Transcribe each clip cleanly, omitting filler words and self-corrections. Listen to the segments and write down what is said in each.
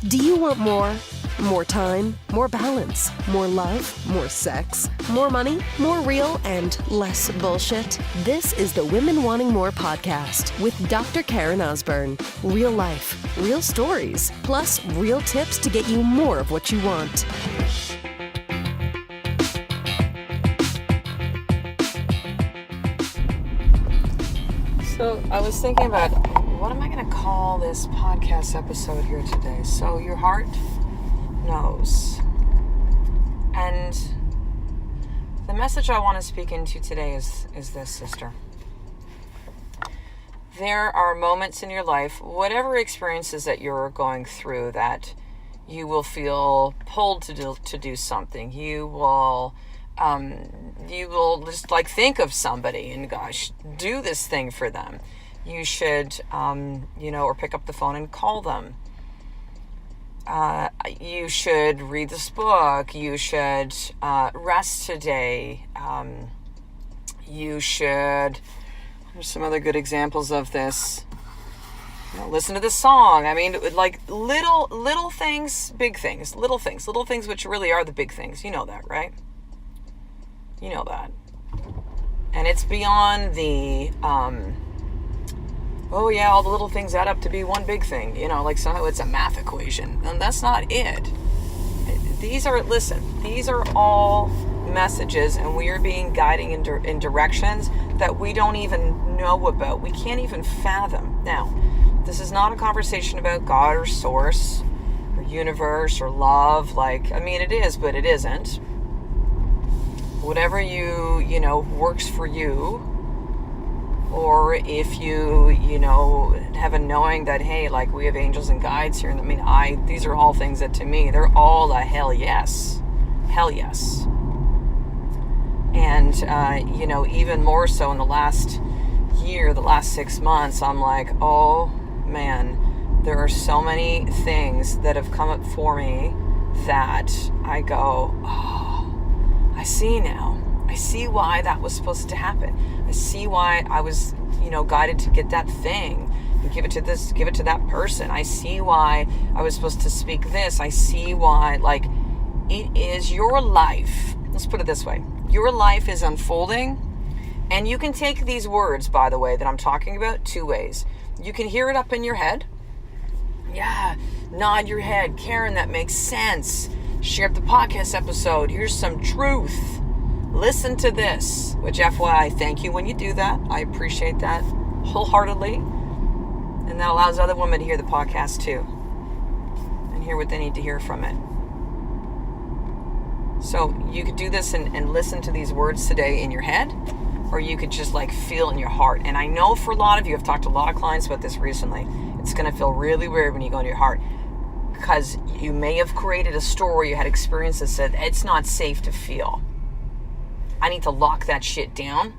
Do you want more? More time, more balance, more love, more sex, more money, more real, and less bullshit? This is the Women Wanting More podcast with Dr. Karen Osborne. Real life, real stories, plus real tips to get you more of what you want. So I was thinking about what am I going to call this podcast episode here today? So your heart knows. And the message I want to speak into today is this, sister. There are moments in your life, whatever experiences that you're going through, that you will feel pulled to do something. You will just think of somebody and gosh, do this thing for them. You should, or pick up the phone and call them. You should read this book. You should rest today. You should, there's some other good examples of this. Listen to this song. I mean, like little things, big things, little things which really are the big things. You know that, right? You know that. And it's beyond the, all the little things add up to be one big thing. Somehow it's a math equation. And that's not it. These are all messages, and we are being guided in directions that we don't even know about. We can't even fathom. Now, this is not a conversation about God or source or universe or love. It is, but it isn't. Whatever works for you, or if you have a knowing that, hey, we have angels and guides here. These are all things that to me, they're all a hell yes. And, even more so in the last year, the last 6 months, I'm like, oh man, there are so many things that have come up for me that I go, oh, I see now. I see why that was supposed to happen. I see why I was, guided to get that thing and give it to that person. I see why I was supposed to speak this. I see why, it is your life. Let's put it this way. Your life is unfolding, and you can take these words, by the way, that I'm talking about 2 ways. You can hear it up in your head. Yeah, nod your head. Karen, that makes sense. Share the podcast episode. Here's some truth. Listen to this, which FYI, thank you when you do that. I appreciate that wholeheartedly. And that allows other women to hear the podcast too and hear what they need to hear from it. So you could do this and listen to these words today in your head, or you could just feel in your heart. And I know for a lot of you, I've talked to a lot of clients about this recently, it's going to feel really weird when you go into your heart, because you may have created a story, you had experiences that said, it's not safe to feel. I need to lock that shit down.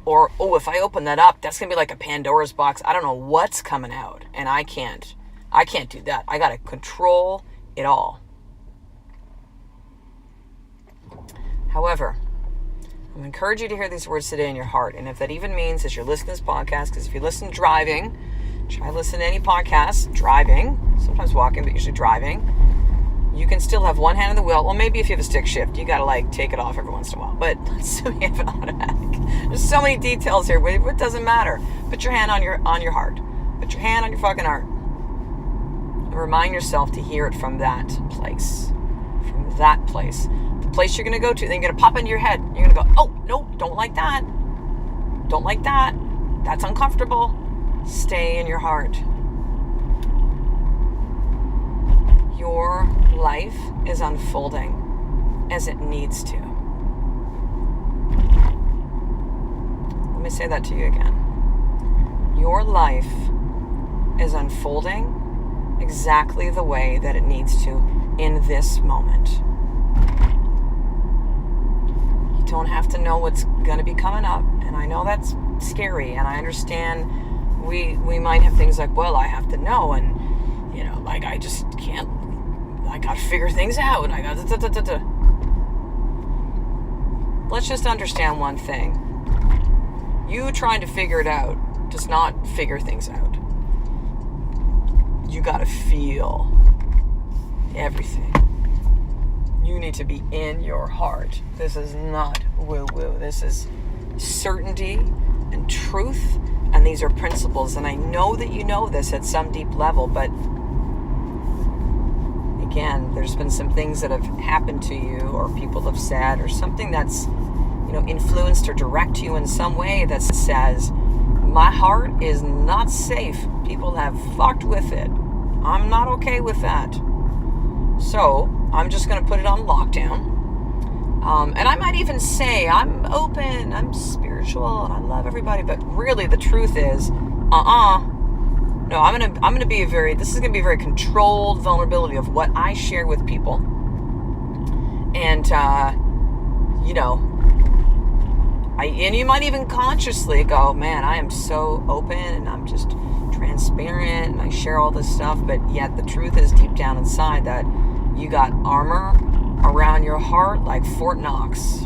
Or, if I open that up, that's going to be like a Pandora's box. I don't know what's coming out. And I can't do that. I got to control it all. However, I'm going to encourage you to hear these words today in your heart. And if that even means as you're listening to this podcast, because if you listen driving, try listen to any podcast driving, sometimes walking, but usually driving. You can still have one hand on the wheel. Well, maybe if you have a stick shift, you got to take it off every once in a while. But let's say you have an automatic. There's so many details here, but it doesn't matter. Put your hand on your heart. Put your hand on your fucking heart. And remind yourself to hear it from that place. From that place. The place you're going to go to. Then you're going to pop into your head. You're going to go, oh, no, don't like that. Don't like that. That's uncomfortable. Stay in your heart. Your life is unfolding as it needs to. Let me say that to you again. Your life is unfolding exactly the way that it needs to in this moment. You don't have to know what's going to be coming up. And I know that's scary. And I understand we might have things like, well, I have to know. And, I just can't. I got to figure things out. I got to. Let's just understand one thing. You trying to figure it out does not figure things out. You got to feel everything. You need to be in your heart. This is not woo-woo. This is certainty and truth, and these are principles. And I know that you know this at some deep level, but again, there's been some things that have happened to you, or people have said, or something that's, influenced or direct you in some way that says, my heart is not safe. People have fucked with it. I'm not okay with that. So I'm just going to put it on lockdown. And I might even say I'm open, I'm spiritual, and I love everybody. But really, the truth is, no, I'm gonna be this is gonna be a very controlled vulnerability of what I share with people. And and you might even consciously go, man, I am so open and I'm just transparent and I share all this stuff, but yet the truth is deep down inside that you got armor around your heart like Fort Knox.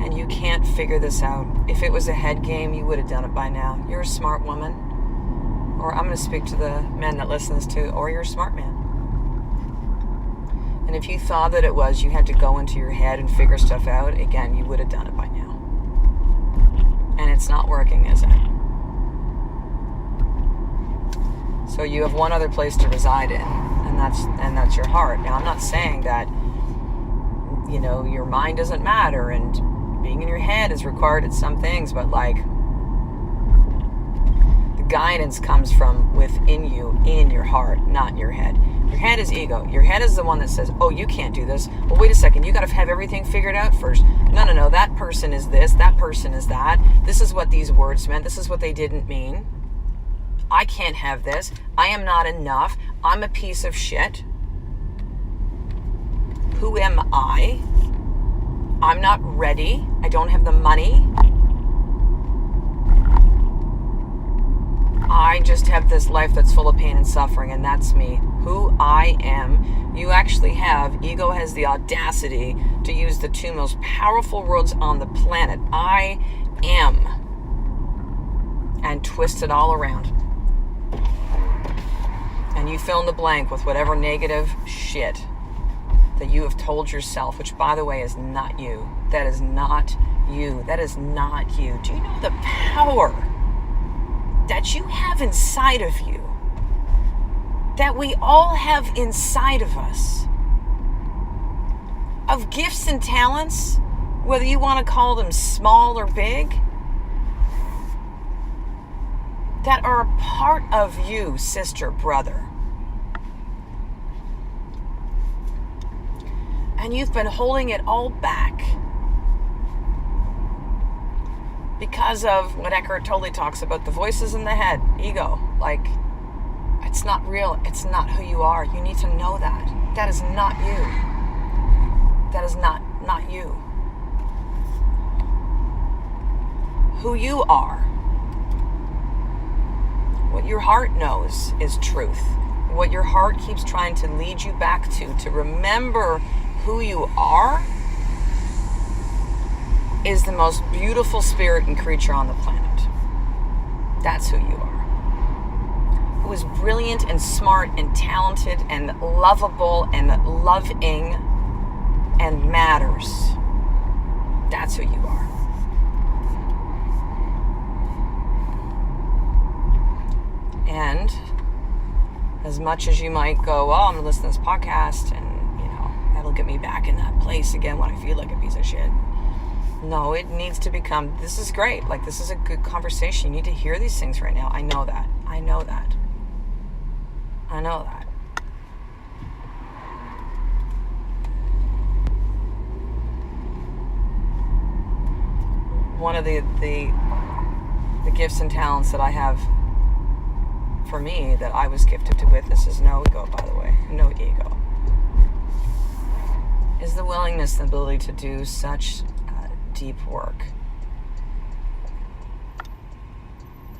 And you can't figure this out. If it was a head game, you would have done it by now. You're a smart woman. Or I'm going to speak to the men that listens to, or you're a smart man. And if you thought that it was, you had to go into your head and figure stuff out, again, you would have done it by now. And it's not working, is it? So you have one other place to reside in, and that's your heart. Now, I'm not saying that, your mind doesn't matter and being in your head is required at some things, but the guidance comes from within you, in your heart, not your head. Your head is ego. Your head is the one that says, oh, you can't do this. Well, wait a second. You got to have everything figured out first. No. That person is this. That person is that. This is what these words meant. This is what they didn't mean. I can't have this. I am not enough. I'm a piece of shit. Who am I? I'm not ready. I don't have the money. I just have this life that's full of pain and suffering, and that's me. Who I am. You actually have, ego has the audacity to use the two most powerful words on the planet. I am. And twist it all around. And you fill in the blank with whatever negative shit that you have told yourself, which, by the way, is not you. That is not you. That is not you. Do you know the power that you have inside of you, that we all have inside of us, of gifts and talents, whether you want to call them small or big, that are a part of you, sister, brother. And you've been holding it all back because of what Eckhart Tolle talks about, the voices in the head, ego. It's not real. It's not who you are. You need to know that. That is not you. That is not you. Who you are, what your heart knows is truth. What your heart keeps trying to lead you back to remember who you are, is the most beautiful spirit and creature on the planet. That's who you are. Who is brilliant and smart and talented and lovable and loving and matters. That's who you are. And as much as you might go, well, I'm going to listen to this podcast and, that'll get me back in that place again when I feel like a piece of shit. No, it needs to become, this is great. This is a good conversation. You need to hear these things right now. I know that. One of the gifts and talents that I have for me that I was gifted with, this is no ego, by the way, no ego, is the willingness and ability to do such deep work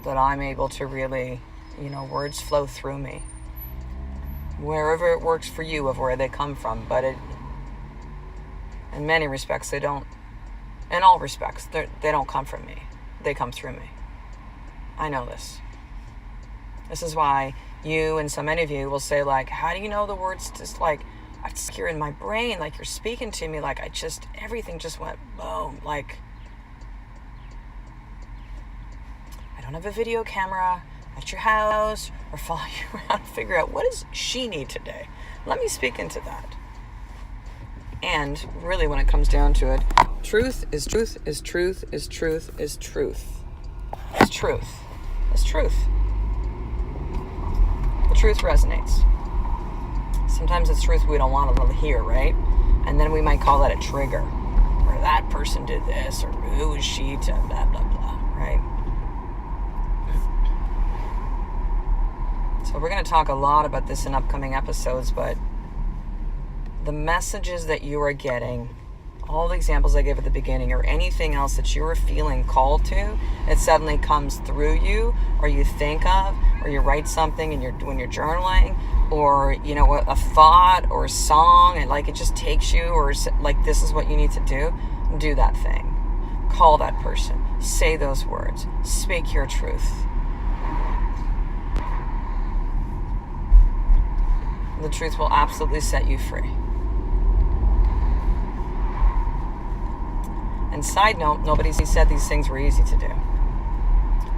that I'm able to really, words flow through me. Wherever it works for you of where they come from, but in many respects, they don't, in all respects, they don't come from me. They come through me. I know this. This is why you and so many of you will say, like, how do you know the words? Just like, it's here in my brain, like you're speaking to me, like everything just went boom. Like, I don't have a video camera at your house or follow you around and figure out what does she need today. Let me speak into that. And really, when it comes down to it, truth is truth is truth is truth is truth. It's truth. It's truth. The truth resonates. Sometimes it's truth we don't want to hear, right? And then we might call that a trigger. Or that person did this, or who is she to blah, blah, blah, right? So we're going to talk a lot about this in upcoming episodes, but the messages that you are getting, all the examples I gave at the beginning, or anything else that you are feeling called to, it suddenly comes through you, or you think of, or you write something and when you're journaling, or a thought or a song, and like it just takes you, or like this is what you need to do that thing. Call that person. Say those words. Speak your truth. The truth will absolutely set you free. And side note, nobody said these things were easy to do.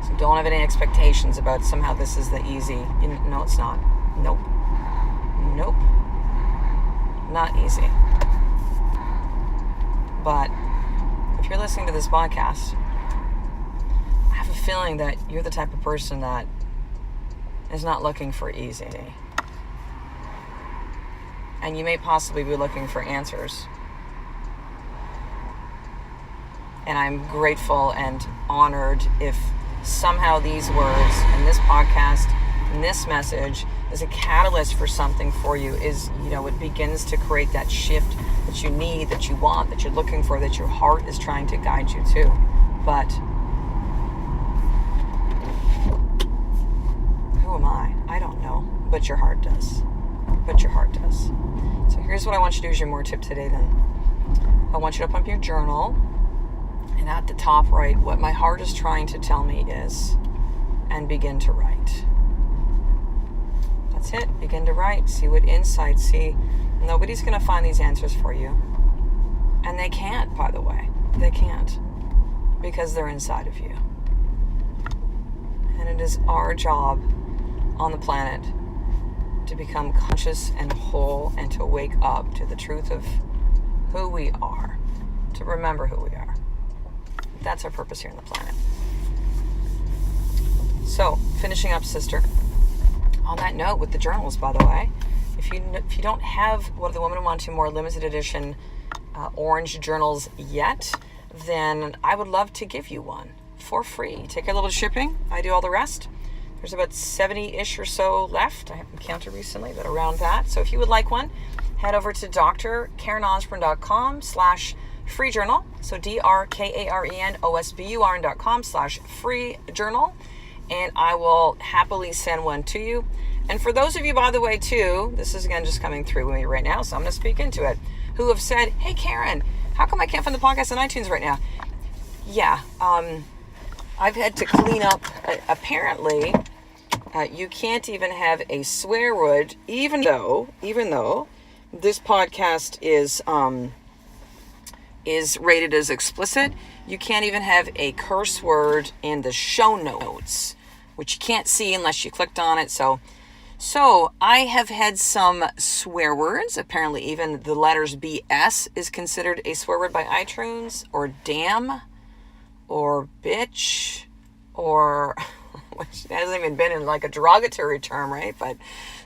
So don't have any expectations about somehow this is the easy. No, it's not. Nope. Not easy. But if you're listening to this podcast, I have a feeling that you're the type of person that is not looking for easy. And you may possibly be looking for answers. And I'm grateful and honored if somehow these words and this podcast and this message is a catalyst for something for you, it begins to create that shift that you need, that you want, that you're looking for, that your heart is trying to guide you to. But who am I? I don't know. But your heart does. So here's what I want you to do as your more tip today then. I want you to open up your journal, and at the top write what my heart is trying to tell me is, and begin to write. That's it. Begin to write. See what insights. See, nobody's going to find these answers for you. And they can't, by the way. They can't. Because they're inside of you. And it is our job on the planet to become conscious and whole and to wake up to the truth of who we are. To remember who we are. That's our purpose here on the planet. So, finishing up, sister. On that note, with the journals, by the way, if you don't have one of the Women Who Want to More limited edition orange journals yet, then I would love to give you one for free. Take a little shipping. I do all the rest. There's about 70-ish or so left. I haven't counted recently, but around that. So if you would like one, head over to drkarenosborn.com/free journal. So drkarenosborn.com/free journal. And I will happily send one to you. And for those of you, by the way, too, this is again just coming through with me right now, so I'm going to speak into it, who have said, hey, Karen, how come I can't find the podcast on iTunes right now? Yeah, I've had to clean up. Apparently, you can't even have a swear word, even though this podcast is rated as explicit. You can't even have a curse word in the show notes, which you can't see unless you clicked on it. So I have had some swear words. Apparently even the letters BS is considered a swear word by iTunes, or damn, or bitch, or which hasn't even been in like a derogatory term, right? But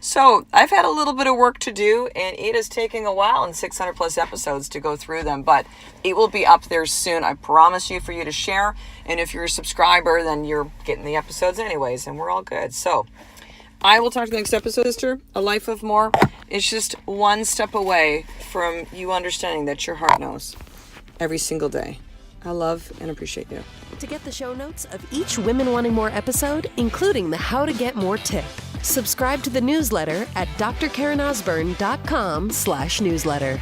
so I've had a little bit of work to do, and it is taking a while in 600 plus episodes to go through them, but it will be up there soon. I promise you, for you to share. And if you're a subscriber, then you're getting the episodes anyways, and we're all good. So I will talk to you next episode, sister. A life of more is just one step away from you understanding that your heart knows every single day. I love and appreciate you. To get the show notes of each Women Wanting More episode, including the How to Get More tip, subscribe to the newsletter at drkarenosborn.com/newsletter.